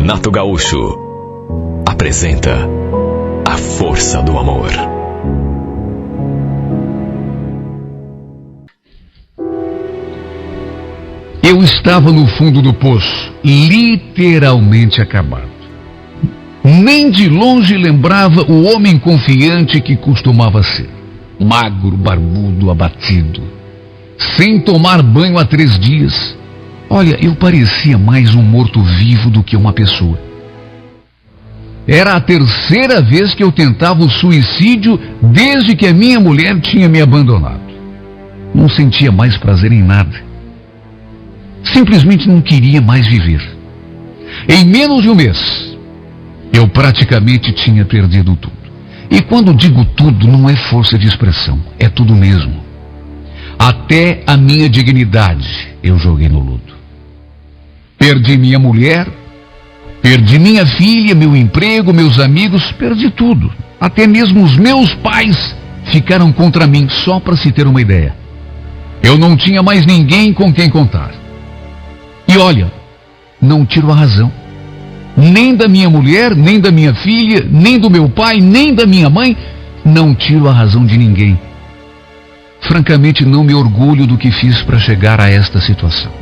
Renato Gaúcho apresenta A Força do Amor. Eu estava no fundo do poço, literalmente acabado. Nem de longe lembrava o homem confiante que costumava ser. Magro, barbudo, abatido. Sem tomar banho há 3 dias. Olha, eu parecia mais um morto-vivo do que uma pessoa. Era a 3ª vez que eu tentava o suicídio desde que a minha mulher tinha me abandonado. Não sentia mais prazer em nada. Simplesmente não queria mais viver. Em menos de um mês, eu praticamente tinha perdido tudo. E quando digo tudo, não é força de expressão, é tudo mesmo. Até a minha dignidade eu joguei no lodo. Perdi minha mulher, perdi minha filha, meu emprego, meus amigos, perdi tudo. Até mesmo os meus pais ficaram contra mim, só para se ter uma ideia. Eu não tinha mais ninguém com quem contar. E olha, não tiro a razão. Nem da minha mulher, nem da minha filha, nem do meu pai, nem da minha mãe. Não tiro a razão de ninguém. Francamente, não me orgulho do que fiz para chegar a esta situação.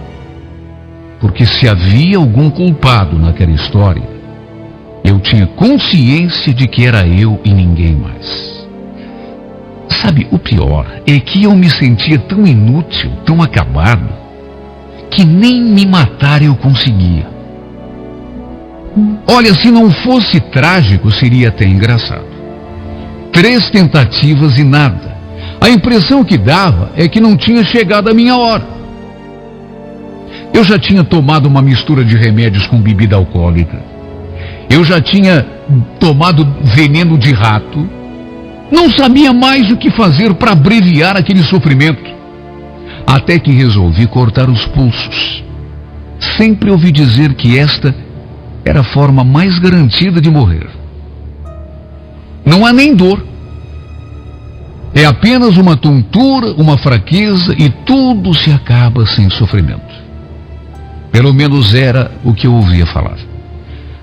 Porque se havia algum culpado naquela história, eu tinha consciência de que era eu e ninguém mais. Sabe, o pior é que eu me sentia tão inútil, tão acabado, que nem me matar eu conseguia. Olha, se não fosse trágico, seria até engraçado. 3 tentativas e nada. A impressão que dava é que não tinha chegado a minha hora. Eu já tinha tomado uma mistura de remédios com bebida alcoólica. Eu já tinha tomado veneno de rato. Não sabia mais o que fazer para abreviar aquele sofrimento. Até que resolvi cortar os pulsos. Sempre ouvi dizer que esta era a forma mais garantida de morrer. Não há nem dor. É apenas uma tontura, uma fraqueza e tudo se acaba sem sofrimento. Pelo menos era o que eu ouvia falar.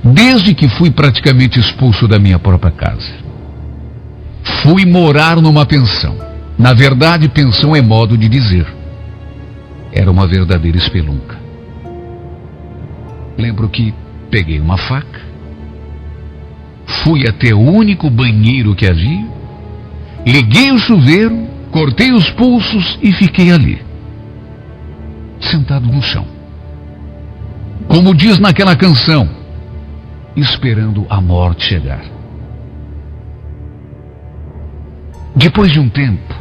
Desde que fui praticamente expulso da minha própria casa. Fui morar numa pensão. Na verdade, pensão é modo de dizer. Era uma verdadeira espelunca. Lembro que peguei uma faca, fui até o único banheiro que havia, liguei o chuveiro, cortei os pulsos e fiquei ali, sentado no chão. Como diz naquela canção, esperando a morte chegar. Depois de um tempo,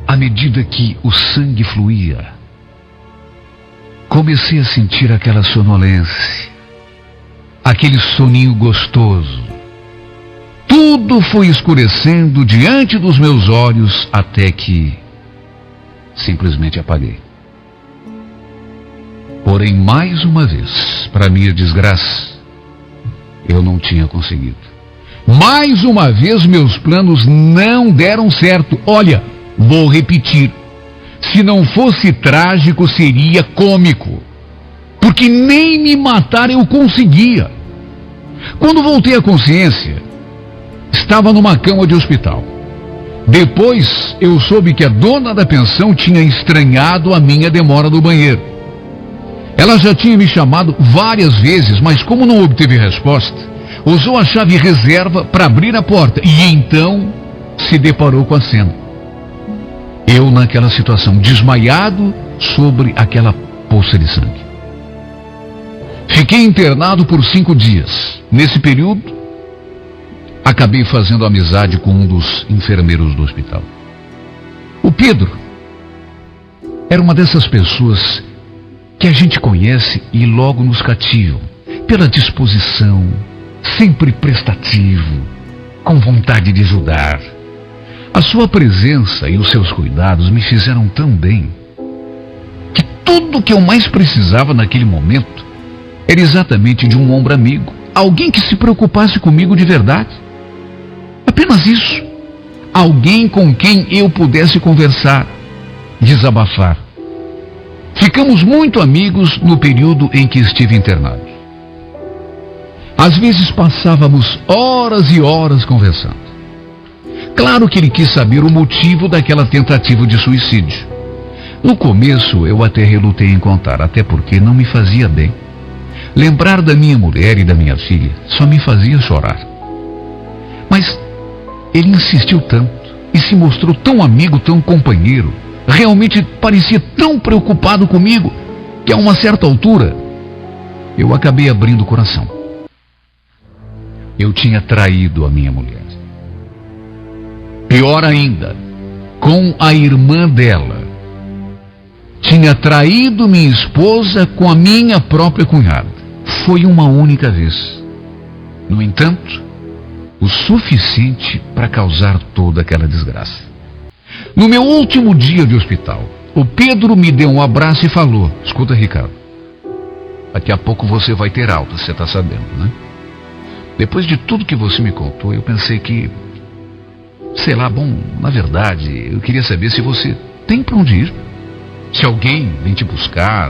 à medida que o sangue fluía, comecei a sentir aquela sonolência, aquele soninho gostoso. Tudo foi escurecendo diante dos meus olhos até que simplesmente apaguei. Porém, mais uma vez, para minha desgraça, eu não tinha conseguido. Mais uma vez, meus planos não deram certo. Olha, vou repetir. Se não fosse trágico, seria cômico. Porque nem me matar eu conseguia. Quando voltei à consciência, estava numa cama de hospital. Depois, eu soube que a dona da pensão tinha estranhado a minha demora no banheiro. Ela já tinha me chamado várias vezes, mas como não obteve resposta, usou a chave reserva para abrir a porta e então se deparou com a cena. Eu naquela situação, desmaiado sobre aquela poça de sangue. Fiquei internado por 5 dias. Nesse período, acabei fazendo amizade com um dos enfermeiros do hospital. O Pedro era uma dessas pessoas que a gente conhece e logo nos cativam, pela disposição, sempre prestativo, com vontade de ajudar. A sua presença e os seus cuidados me fizeram tão bem, que tudo o que eu mais precisava naquele momento era exatamente de um ombro amigo, alguém que se preocupasse comigo de verdade. Apenas isso. Alguém com quem eu pudesse conversar, desabafar. Ficamos muito amigos no período em que estive internado. Às vezes passávamos horas e horas conversando. Claro que ele quis saber o motivo daquela tentativa de suicídio. No começo eu até relutei em contar, até porque não me fazia bem. Lembrar da minha mulher e da minha filha só me fazia chorar. Mas ele insistiu tanto e se mostrou tão amigo, tão companheiro. Realmente parecia tão preocupado comigo que a uma certa altura eu acabei abrindo o coração. Eu tinha traído a minha mulher. Pior ainda, com a irmã dela. Tinha traído minha esposa com a minha própria cunhada. Foi uma única vez. No entanto, o suficiente para causar toda aquela desgraça. No meu último dia de hospital, o Pedro me deu um abraço e falou: escuta, Ricardo, daqui a pouco você vai ter alta, você está sabendo, né? Depois de tudo que você me contou, eu pensei que, sei lá, bom, na verdade, eu queria saber se você tem para onde ir. Se alguém vem te buscar.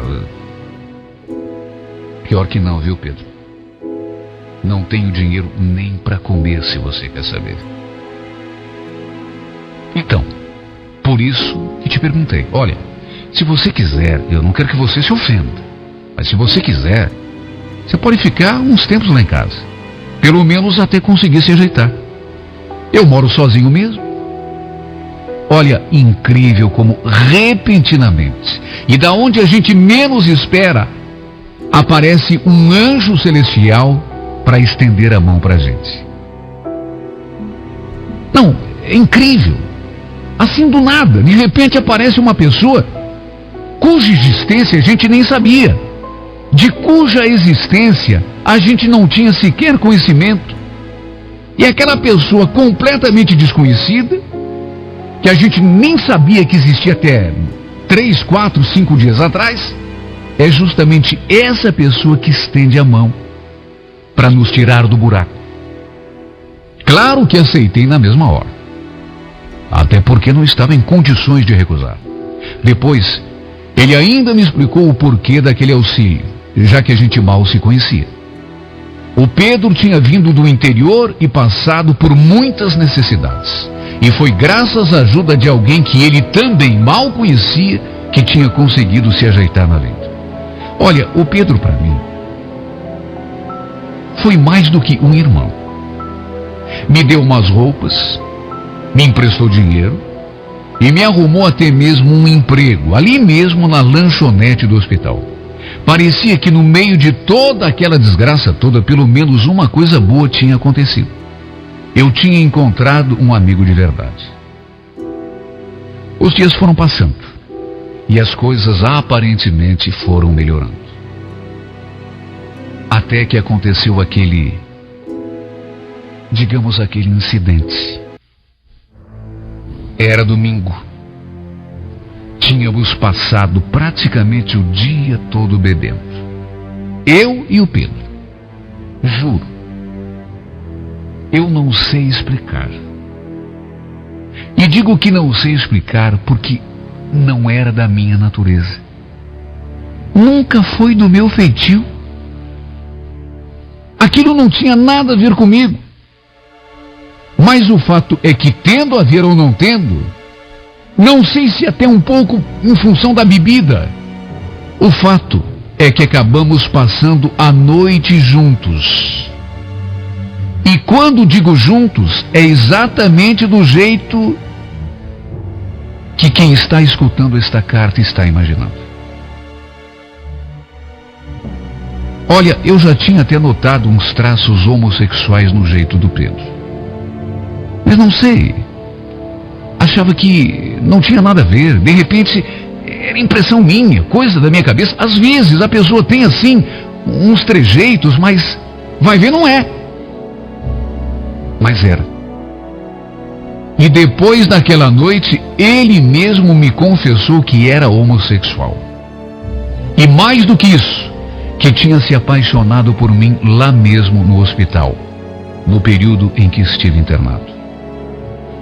Pior que não, viu, Pedro? Não tenho dinheiro nem para comer, se você quer saber. Então, por isso que te perguntei. Olha, se você quiser, eu não quero que você se ofenda, mas se você quiser, você pode ficar uns tempos lá em casa. Pelo menos até conseguir se ajeitar. Eu moro sozinho mesmo. Olha, incrível como repentinamente, e da onde a gente menos espera, aparece um anjo celestial para estender a mão para a gente. Não, é incrível. Assim do nada, de repente aparece uma pessoa cuja existência a gente nem sabia, de cuja existência a gente não tinha sequer conhecimento. E aquela pessoa completamente desconhecida, que a gente nem sabia que existia até 3, 4, 5 dias atrás, é justamente essa pessoa que estende a mão para nos tirar do buraco. Claro que aceitei na mesma hora, até porque não estava em condições de recusar. Depois, ele ainda me explicou o porquê daquele auxílio, já que a gente mal se conhecia. O Pedro tinha vindo do interior e passado por muitas necessidades. E foi graças à ajuda de alguém que ele também mal conhecia que tinha conseguido se ajeitar na vida. Olha, o Pedro para mim foi mais do que um irmão. Me deu umas roupas, me emprestou dinheiro e me arrumou até mesmo um emprego, ali mesmo na lanchonete do hospital. Parecia que no meio de toda aquela desgraça toda, pelo menos uma coisa boa tinha acontecido. Eu tinha encontrado um amigo de verdade. Os dias foram passando e as coisas aparentemente foram melhorando. Até que aconteceu aquele incidente. Era domingo. Tínhamos passado praticamente o dia todo bebendo. Eu e o Pedro. Juro. Eu não sei explicar. E digo que não sei explicar porque não era da minha natureza. Nunca foi do meu feitio. Aquilo não tinha nada a ver comigo. Mas o fato é que, tendo a ver ou não tendo, não sei se até um pouco em função da bebida, o fato é que acabamos passando a noite juntos. E quando digo juntos, é exatamente do jeito que quem está escutando esta carta está imaginando. Olha, eu já tinha até notado uns traços homossexuais no jeito do Pedro. Mas não sei. Achava que não tinha nada a ver. De repente, era impressão minha, coisa da minha cabeça. Às vezes a pessoa tem assim, uns trejeitos, mas vai ver, não é. Mas era. E depois daquela noite, ele mesmo me confessou que era homossexual. E mais do que isso, que tinha se apaixonado por mim lá mesmo no hospital, no período em que estive internado.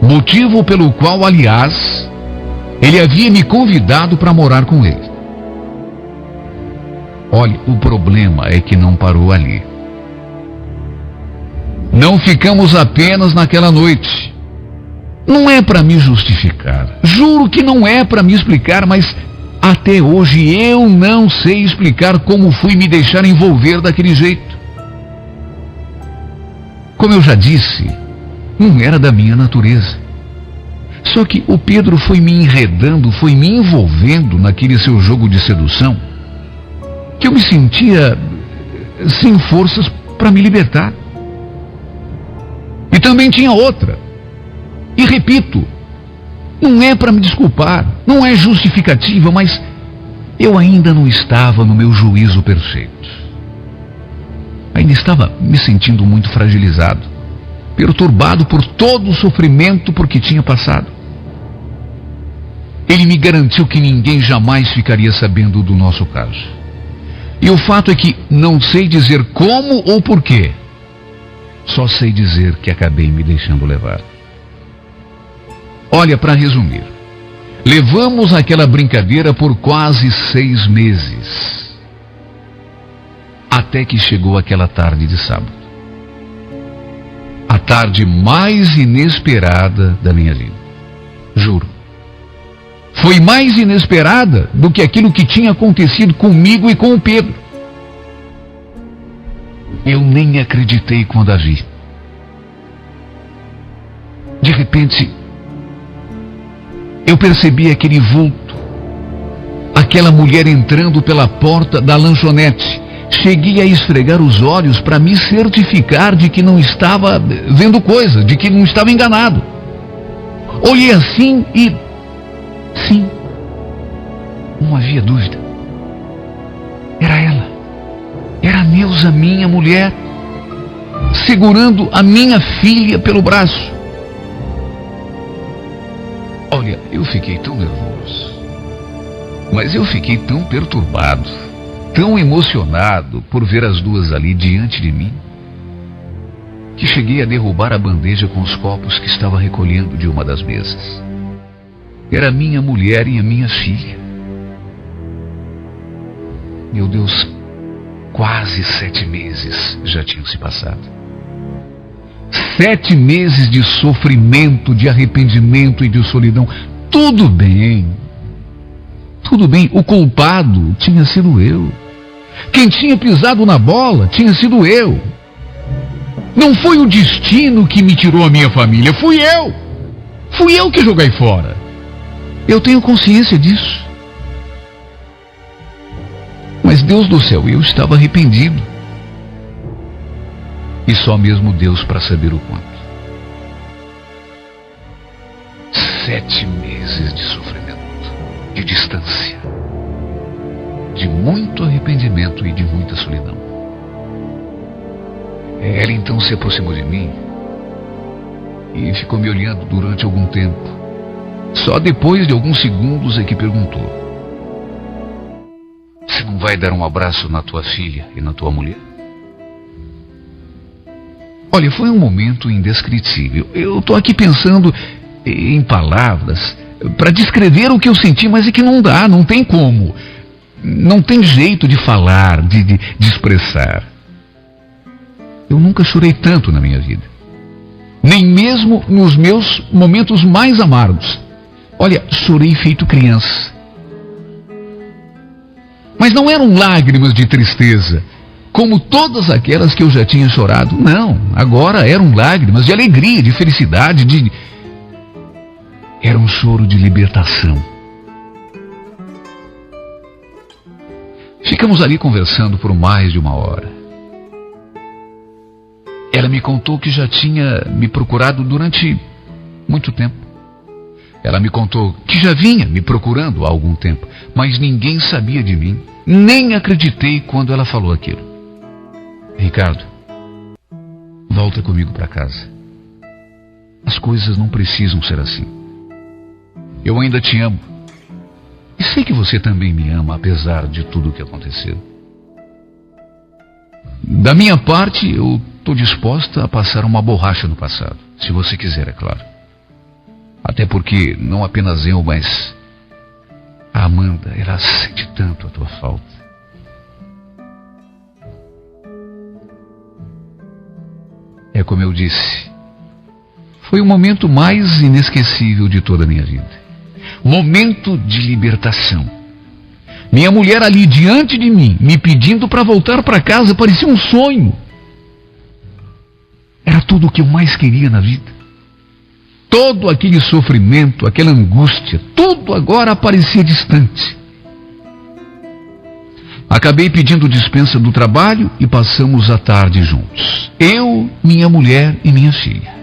Motivo pelo qual, aliás, ele havia me convidado para morar com ele. Olha, o problema é que não parou ali. Não ficamos apenas naquela noite. Não é para me justificar. Juro que não é para me explicar, mas até hoje eu não sei explicar como fui me deixar envolver daquele jeito. Como eu já disse, não era da minha natureza. Só que o Pedro foi me enredando, foi me envolvendo naquele seu jogo de sedução, que eu me sentia sem forças para me libertar. E também tinha outra. E repito, não é para me desculpar, não é justificativa, mas eu ainda não estava no meu juízo perfeito. Ainda estava me sentindo muito fragilizado, perturbado por todo o sofrimento por que tinha passado. Ele me garantiu que ninguém jamais ficaria sabendo do nosso caso. E o fato é que não sei dizer como ou porquê. Só sei dizer que acabei me deixando levar. Olha, para resumir, levamos aquela brincadeira por quase 6 meses. Até que chegou aquela tarde de sábado. A tarde mais inesperada da minha vida. Juro. Foi mais inesperada do que aquilo que tinha acontecido comigo e com o Pedro. Eu nem acreditei quando a vi. De repente, eu percebi aquele vulto, aquela mulher entrando pela porta da lanchonete. Cheguei a esfregar os olhos para me certificar de que não estava vendo coisa, de que não estava enganado. Olhei assim e... sim, não havia dúvida. Era ela. Era a Neuza, minha mulher, segurando a minha filha pelo braço. Olha, eu fiquei tão nervoso, mas eu fiquei tão perturbado, tão emocionado por ver as duas ali diante de mim, que cheguei a derrubar a bandeja com os copos que estava recolhendo de uma das mesas. Era minha mulher e a minha filha. Meu Deus, quase 7 meses já tinham se passado. 7 meses de sofrimento, de arrependimento e de solidão. Tudo bem, o culpado tinha sido eu. Quem tinha pisado na bola tinha sido eu. Não foi o destino que me tirou a minha família, fui eu. Fui eu que joguei fora. Eu tenho consciência disso. Mas Deus do céu, eu estava arrependido. E só mesmo Deus para saber o quanto. 7 meses de sofrimento, de distância, de muito arrependimento e de muita solidão. Ela então se aproximou de mim e ficou me olhando durante algum tempo. Só depois de alguns segundos é que perguntou: você não vai dar um abraço na tua filha e na tua mulher? Olha, foi um momento indescritível. Eu estou aqui pensando em palavras para descrever o que eu senti, mas é que não dá, não tem como. Não tem jeito de falar, de expressar. Eu nunca chorei tanto na minha vida. Nem mesmo nos meus momentos mais amargos. Olha, chorei feito criança. Mas não eram lágrimas de tristeza, como todas aquelas que eu já tinha chorado. Não, agora eram lágrimas de alegria, de felicidade, Era um choro de libertação. Ficamos ali conversando por mais de 1 hora. Ela me contou que já tinha me procurado durante muito tempo. Ela me contou que já vinha me procurando há algum tempo, mas ninguém sabia de mim. Nem acreditei quando ela falou aquilo. Ricardo, volta comigo para casa. As coisas não precisam ser assim. Eu ainda te amo. E sei que você também me ama, apesar de tudo o que aconteceu. Da minha parte, eu estou disposta a passar uma borracha no passado. Se você quiser, é claro. Até porque não apenas eu, mas a Amanda, ela sente tanto a tua falta. É como eu disse, foi o momento mais inesquecível de toda a minha vida. Momento de libertação. Minha mulher ali diante de mim, me pedindo para voltar para casa, parecia um sonho. Era tudo o que eu mais queria na vida. Todo aquele sofrimento, aquela angústia, tudo agora parecia distante. Acabei pedindo dispensa do trabalho e passamos a tarde juntos. Eu, minha mulher e minha filha.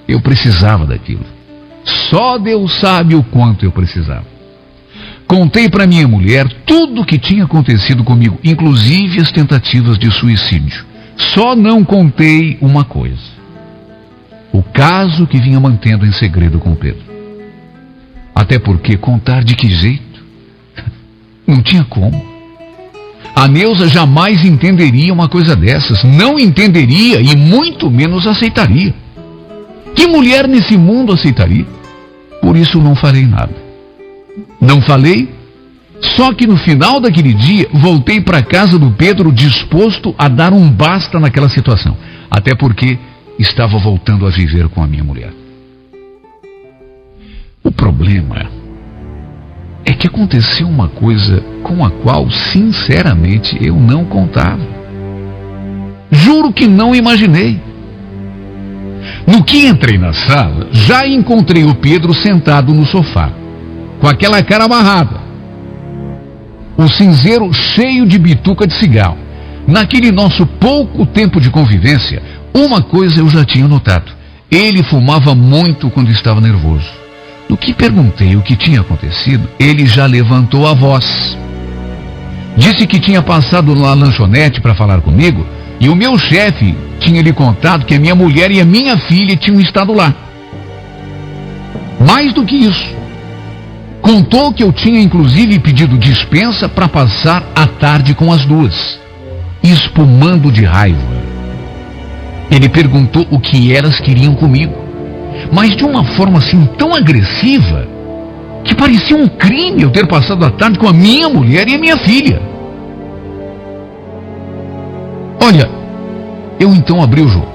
Eu precisava daquilo. Só Deus sabe o quanto eu precisava. Contei para minha mulher tudo o que tinha acontecido comigo, inclusive as tentativas de suicídio. Só não contei uma coisa: o caso que vinha mantendo em segredo com Pedro. Até porque contar de que jeito? Não tinha como. A Neuza jamais entenderia uma coisa dessas. Não entenderia e muito menos aceitaria. Que mulher nesse mundo aceitaria? Por isso não falei nada. Não falei, só que no final daquele dia voltei para a casa do Pedro disposto a dar um basta naquela situação. Até porque estava voltando a viver com a minha mulher. O problema é que aconteceu uma coisa com a qual, sinceramente, eu não contava. Juro que não imaginei. No que entrei na sala, já encontrei o Pedro sentado no sofá, com aquela cara amarrada, o cinzeiro cheio de bituca de cigarro. Naquele nosso pouco tempo de convivência, uma coisa eu já tinha notado: ele fumava muito quando estava nervoso. No que perguntei o que tinha acontecido, ele já levantou a voz. Disse que tinha passado na lanchonete para falar comigo e o meu chefe tinha lhe contado que a minha mulher e a minha filha tinham estado lá. Mais do que isso, contou que eu tinha inclusive pedido dispensa para passar a tarde com as duas, espumando de raiva. Ele perguntou o que elas queriam comigo, mas de uma forma assim tão agressiva que parecia um crime eu ter passado a tarde com a minha mulher e a minha filha. Olha, eu então abri o jogo.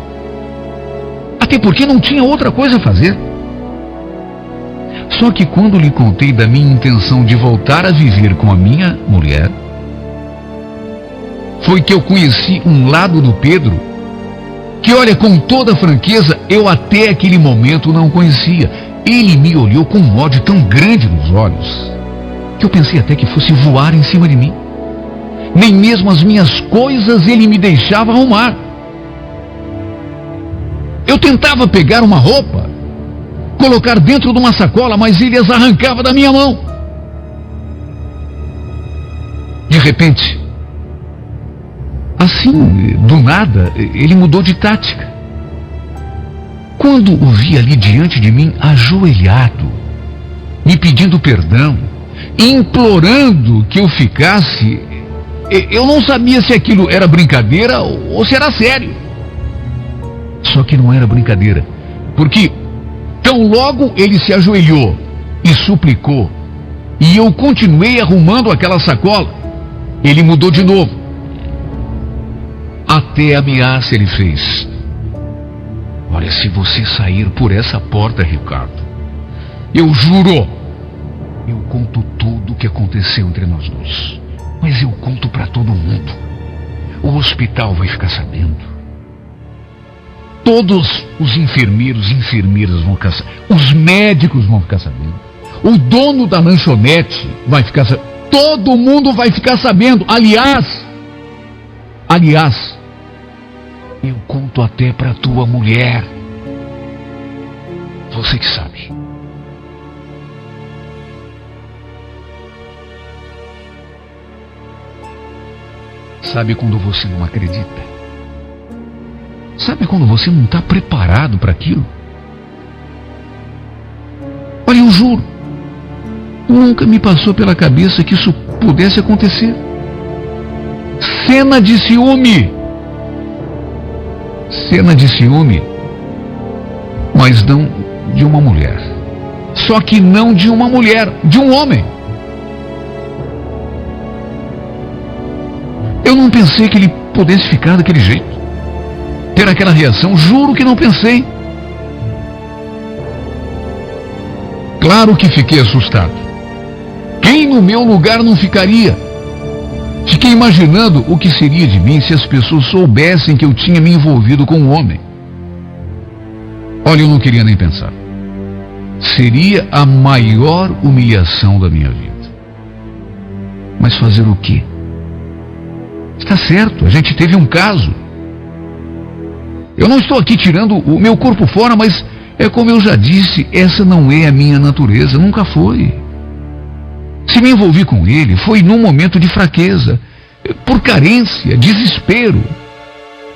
Até porque não tinha outra coisa a fazer. Só que quando lhe contei da minha intenção de voltar a viver com a minha mulher, foi que eu conheci um lado do Pedro que, olha, com toda franqueza, eu até aquele momento não conhecia. Ele me olhou com um ódio tão grande nos olhos que eu pensei até que fosse voar em cima de mim. Nem mesmo as minhas coisas ele me deixava arrumar. Eu tentava pegar uma roupa, colocar dentro de uma sacola, mas ele as arrancava da minha mão. De repente, assim, do nada, ele mudou de tática. Quando o vi ali diante de mim, ajoelhado, me pedindo perdão, implorando que eu ficasse, eu não sabia se aquilo era brincadeira ou se era sério. Só que não era brincadeira, porque tão logo ele se ajoelhou e suplicou, e eu continuei arrumando aquela sacola, ele mudou de novo. Até ameaça ele fez: olha, se você sair por essa porta, Ricardo, eu juro, eu conto tudo o que aconteceu entre nós dois. Mas eu conto para todo mundo. O hospital vai ficar sabendo. Todos os enfermeiros e enfermeiras vão ficar sabendo. Os médicos vão ficar sabendo. O dono da lanchonete vai ficar sabendo. Todo mundo vai ficar sabendo. Aliás, eu conto até para tua mulher. Você que sabe. Sabe quando você não acredita? Sabe quando você não está preparado para aquilo? Olha, eu juro, nunca me passou pela cabeça que isso pudesse acontecer. Cena de ciúme. Cena de ciúme, mas não de uma mulher. Só que não de uma mulher, de um homem. Eu não pensei que ele pudesse ficar daquele jeito. ter aquela reação, juro que não pensei. Claro que fiquei assustado. Quem no meu lugar não ficaria? Fiquei imaginando o que seria de mim se as pessoas soubessem que eu tinha me envolvido com um homem. Olha, eu não queria nem pensar. Seria a maior humilhação da minha vida. Mas fazer o quê? Está certo, a gente teve um caso. Eu não estou aqui tirando o meu corpo fora, mas é como eu já disse, essa não é a minha natureza, nunca foi. Se me envolvi com ele, foi num momento de fraqueza, por carência, desespero.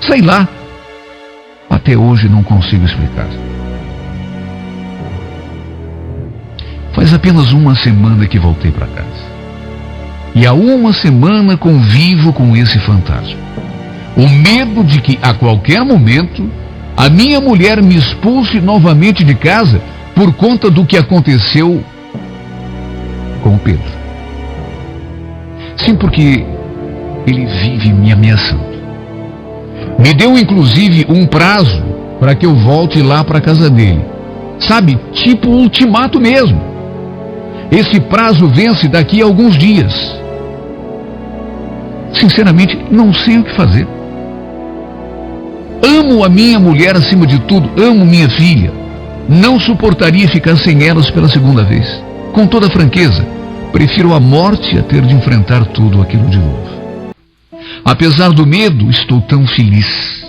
Sei lá. Até hoje não consigo explicar. Faz apenas uma semana que voltei para casa. E há uma semana convivo com esse fantasma. O medo de que a qualquer momento a minha mulher me expulse novamente de casa por conta do que aconteceu com o Pedro. Sim, porque ele vive me ameaçando. Me deu inclusive um prazo para que eu volte lá para a casa dele. Sabe, tipo ultimato mesmo. Esse prazo vence daqui a alguns dias. Sinceramente, não sei o que fazer. Amo a minha mulher acima de tudo, amo minha filha. Não suportaria ficar sem elas pela segunda vez. Com toda franqueza, prefiro a morte a ter de enfrentar tudo aquilo de novo. Apesar do medo, estou tão feliz.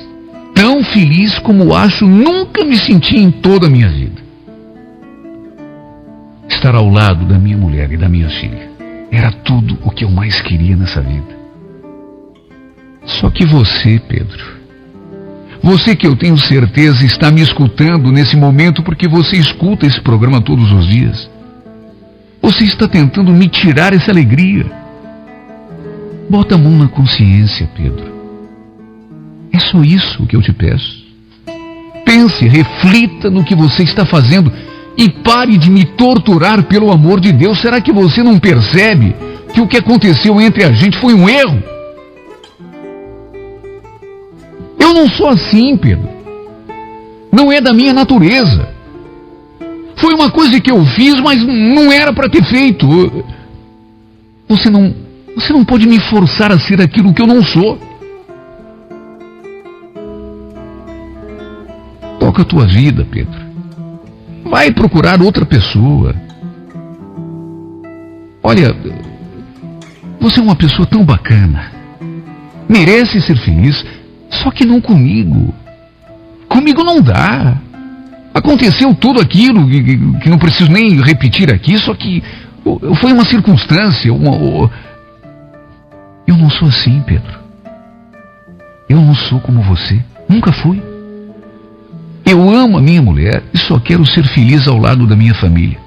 Tão feliz como acho nunca me senti em toda a minha vida. Estar ao lado da minha mulher e da minha filha era tudo o que eu mais queria nessa vida. Só que você, Pedro, você que eu tenho certeza está me escutando nesse momento porque você escuta esse programa todos os dias. Você está tentando me tirar essa alegria. Bota a mão na consciência, Pedro. É só isso que eu te peço. Pense, reflita no que você está fazendo e pare de me torturar, pelo amor de Deus. Será que você não percebe que o que aconteceu entre a gente foi um erro? Eu não sou assim, Pedro. Não é da minha natureza. Foi uma coisa que eu fiz, mas não era para ter feito. Você não pode me forçar a ser aquilo que eu não sou. Toca a tua vida, Pedro. Vai procurar outra pessoa. Olha, você é uma pessoa tão bacana. Merece ser feliz. Só que não comigo. Comigo não dá. Aconteceu tudo aquilo que não preciso nem repetir aqui, só que foi uma circunstância. Eu não sou assim, Pedro. Eu não sou como você. Nunca fui. Eu amo a minha mulher e só quero ser feliz ao lado da minha família.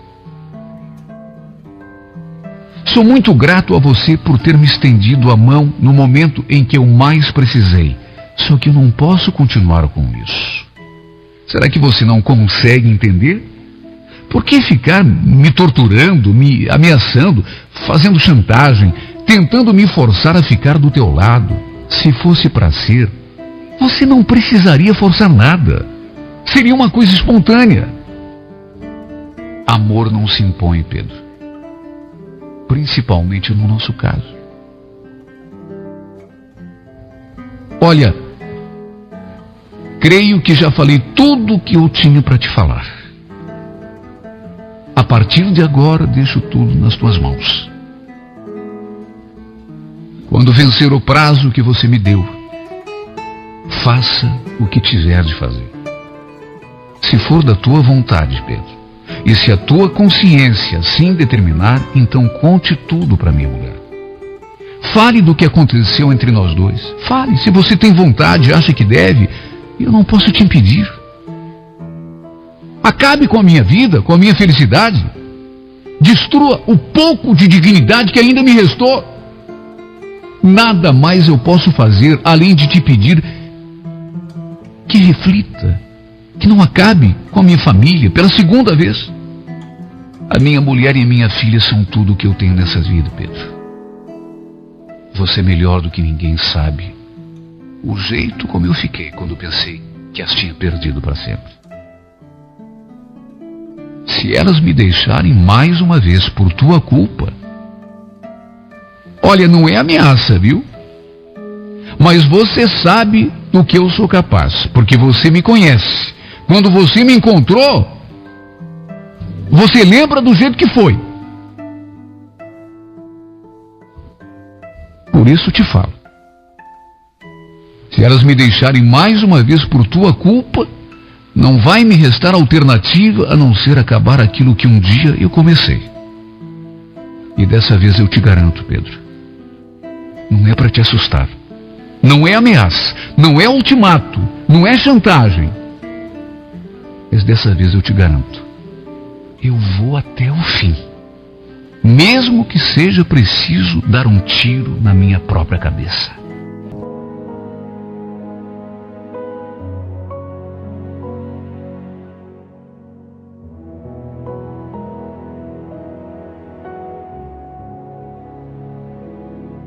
Sou muito grato a você por ter me estendido a mão no momento em que eu mais precisei. Só que eu não posso continuar com isso. Será que você não consegue entender? Por que ficar me torturando, me ameaçando, fazendo chantagem, tentando me forçar a ficar do teu lado? Se fosse para ser, você não precisaria forçar nada. Seria uma coisa espontânea. Amor não se impõe, Pedro. Principalmente no nosso caso. Olha, creio que já falei tudo o que eu tinha para te falar. A partir de agora, deixo tudo nas tuas mãos. Quando vencer o prazo que você me deu, faça o que tiver de fazer. Se for da tua vontade, Pedro, e se a tua consciência assim determinar, então conte tudo para minha mulher. Fale do que aconteceu entre nós dois. Fale, se você tem vontade, acha que deve, eu não posso te impedir. Acabe com a minha vida, com a minha felicidade. Destrua o pouco de dignidade que ainda me restou. Nada mais eu posso fazer além de te pedir que reflita, que não acabe com a minha família pela segunda vez. A minha mulher e a minha filha são tudo o que eu tenho nessa vida, Pedro. Você melhor do que ninguém sabe o jeito como eu fiquei quando pensei que as tinha perdido para sempre. Se elas me deixarem mais uma vez por tua culpa, olha, não é ameaça, viu? Mas você sabe do que eu sou capaz, porque você me conhece. Quando você me encontrou, você lembra do jeito que foi. Por isso te falo. Se elas me deixarem mais uma vez por tua culpa, não vai me restar alternativa a não ser acabar aquilo que um dia eu comecei. E dessa vez eu te garanto, Pedro, não é para te assustar. Não é ameaça, não é ultimato, não é chantagem. Mas dessa vez eu te garanto, eu vou até o fim. Mesmo que seja preciso dar um tiro na minha própria cabeça.